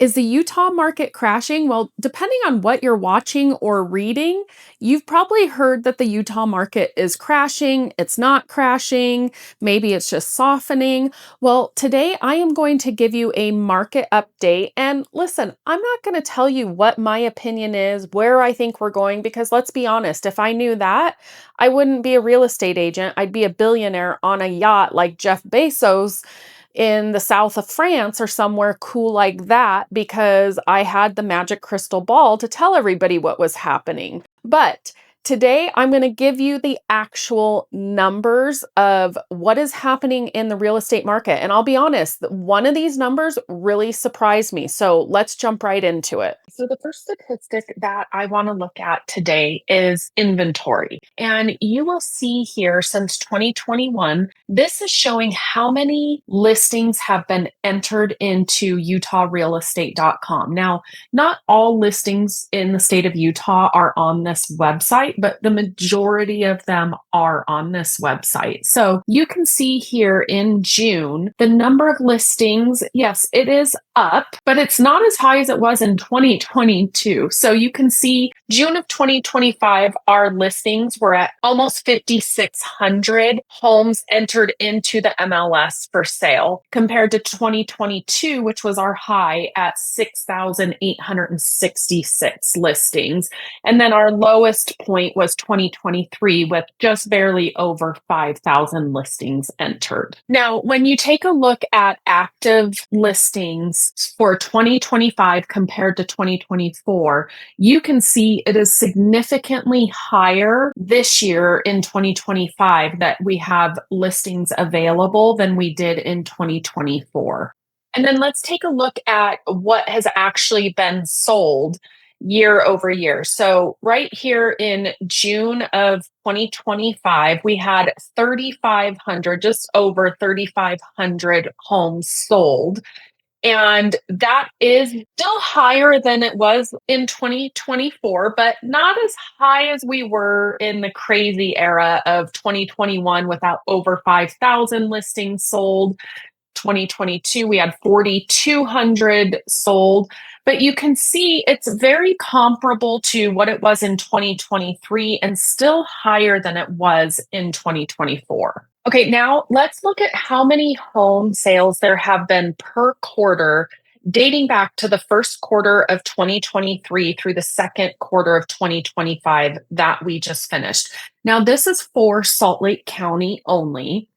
Is the Utah market crashing? Well, depending on what you're watching or reading, you've probably heard that the Utah market is crashing, it's not crashing, maybe it's just softening. Well, today I am going to give you a market update. And listen, I'm not going to tell you what my opinion is, where I think we're going, because let's be honest, if I knew that, I wouldn't be a real estate agent. I'd be a billionaire on a yacht like Jeff Bezos in the south of France or somewhere cool like that because I had the magic crystal ball to tell everybody what was happening. But today I'm going to give you the actual numbers of what is happening in the real estate market. And I'll be honest, one of these numbers really surprised me. So let's jump right into it. So, the first statistic that I want to look at today is inventory. And you will see here since 2021, this is showing how many listings have been entered into utahrealestate.com. Now, not all listings in the state of Utah are on this website, but the majority of them are on this website. So you can see here in June, the number of listings, yes, it is up, but it's not as high as it was in 2022. So you can see June of 2025, our listings were at almost 5,600 homes entered into the MLS for sale compared to 2022, which was our high at 6,866 listings. And then our lowest point was 2023 with just barely over 5,000 listings entered. Now, when you take a look at active listings for 2025 compared to 2024, you can see it is significantly higher this year in 2025 that we have listings available than we did in 2024. And then let's take a look at what has actually been sold year over year. So right here in June of 2025, we had 3,500, just over 3,500 homes sold. And that is still higher than it was in 2024, but not as high as we were in the crazy era of 2021 without over 5,000 listings sold. 2022, we had 4,200 sold, but you can see it's very comparable to what it was in 2023 and still higher than it was in 2024. Okay, now let's look at how many home sales there have been per quarter dating back to the first quarter of 2023 through the second quarter of 2025 that we just finished. Now, this is for Salt Lake County only.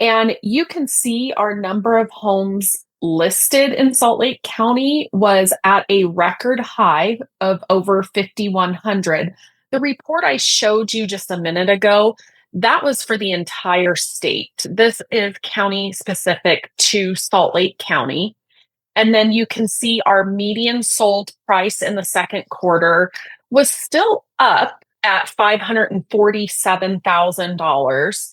And you can see our number of homes listed in Salt Lake County was at a record high of over 5,100. The report I showed you just a minute ago, that was for the entire state. This is county specific to Salt Lake County. And then you can see our median sold price in the second quarter was still up at $547,000.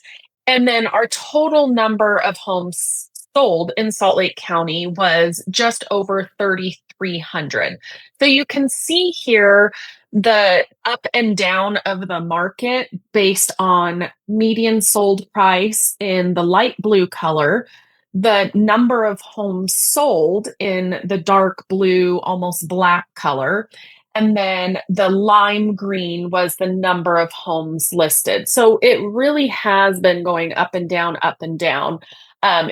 And then our total number of homes sold in Salt Lake County was just over 3,300. So you can see here the up and down of the market based on median sold price in the light blue color, the number of homes sold in the dark blue, almost black color. And then the lime green was the number of homes listed. So it really has been going up and down, up and down.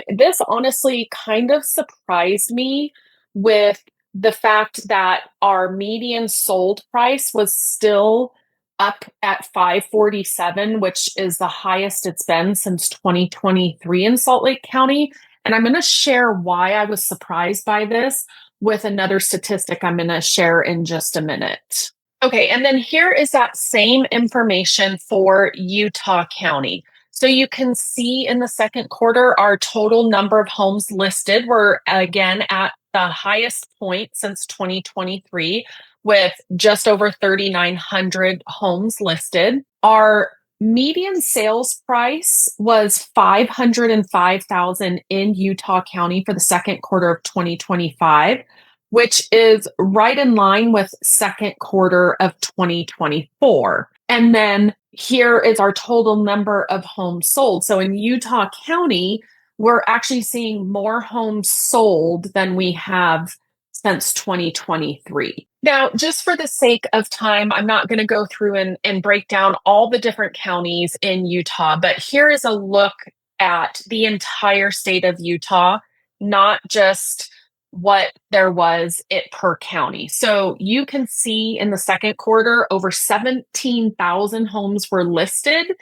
This honestly kind of surprised me with the fact that our median sold price was still up at 547, which is the highest it's been since 2023 in Salt Lake County. And I'm going to share why I was surprised by this with another statistic I'm going to share in just a minute. Okay, and then here is that same information for Utah County. So you can see in the second quarter, our total number of homes listed were again at the highest point since 2023 with just over 3,900 homes listed. Our median sales price was $505,000 in Utah County for the second quarter of 2025, which is right in line with second quarter of 2024. And then here is our total number of homes sold. So in Utah County, we're actually seeing more homes sold than we have since 2023. Now, just for the sake of time, I'm not going to go through and break down all the different counties in Utah, but here is a look at the entire state of Utah, not just what there was it per county. So you can see in the second quarter, over 17,000 homes were listed.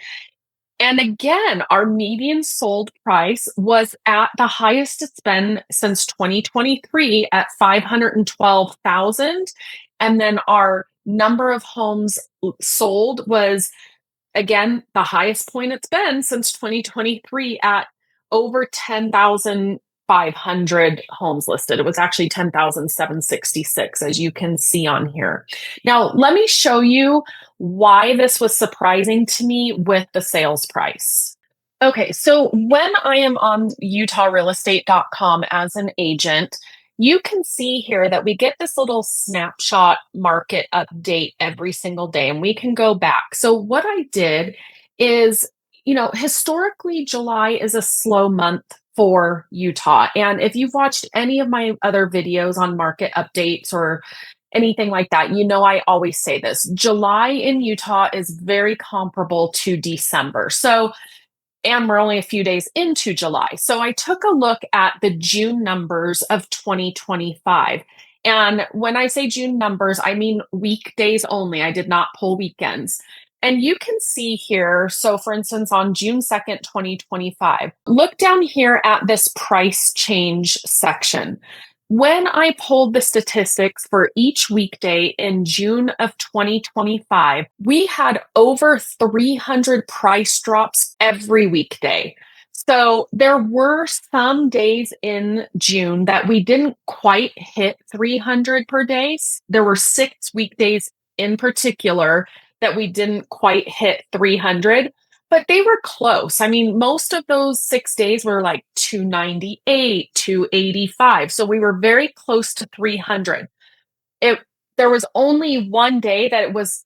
And again, our median sold price was at the highest it's been since 2023 at 512,000. And then our number of homes sold was again the highest point it's been since 2023 at over 10,500 homes listed. It was actually 10,766, as you can see on here. Now, let me show you why this was surprising to me with the sales price. Okay, so when I am on utahrealestate.com as an agent, you can see here that we get this little snapshot market update every single day, and we can go back. So what I did is, historically, July is a slow month for Utah. And if you've watched any of my other videos on market updates or anything like that, I always say this. July in Utah is very comparable to December. And we're only a few days into July. So I took a look at the June numbers of 2025. And when I say June numbers, I mean weekdays only. I did not pull weekends. And you can see here, so for instance, on June 2nd, 2025, look down here at this price change section. When I pulled the statistics for each weekday in June of 2025, we had over 300 price drops every weekday. So there were some days in June that we didn't quite hit 300 per day. There were 6 weekdays in particular that we didn't quite hit 300. But they were close. I mean, most of those 6 days were like 298, 285. So we were very close to 300. There was only one day that it was,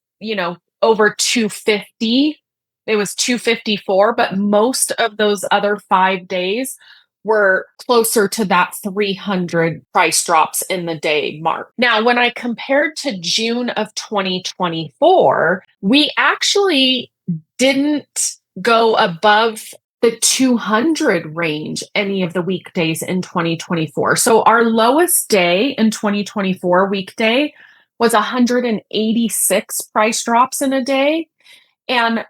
over 250. It was 254, but most of those other 5 days were closer to that 300 price drops in the day mark. Now, when I compared to June of 2024, we actually didn't go above the 200 range any of the weekdays in 2024. So our lowest day in 2024 weekday was 186 price drops in a day. And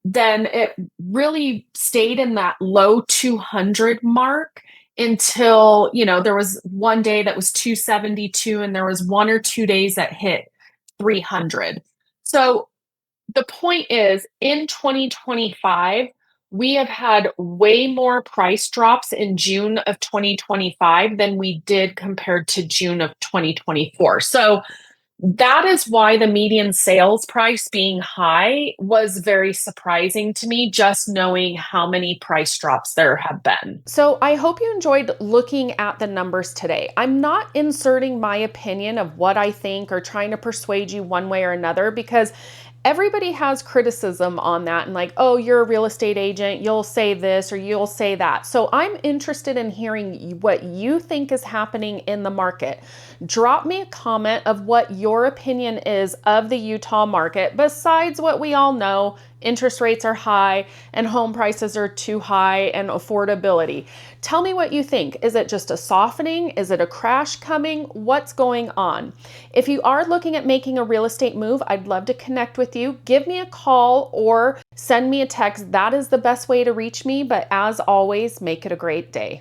then it really stayed in that low 200 mark until, there was one day that was 272 and there was 1 or 2 days that hit 300. So the point is, in 2025, we have had way more price drops in June of 2025 than we did compared to June of 2024. So that is why the median sales price being high was very surprising to me, just knowing how many price drops there have been. So I hope you enjoyed looking at the numbers today. I'm not inserting my opinion of what I think or trying to persuade you one way or another, because everybody has criticism on that and like, oh, you're a real estate agent, you'll say this or you'll say that. So I'm interested in hearing what you think is happening in the market. Drop me a comment of what your opinion is of the Utah market, besides what we all know. Interest rates are high and home prices are too high and affordability. Tell me what you think. Is it just a softening? Is it a crash coming? What's going on? If you are looking at making a real estate move, I'd love to connect with you. Give me a call or send me a text. That is the best way to reach me. But as always, make it a great day.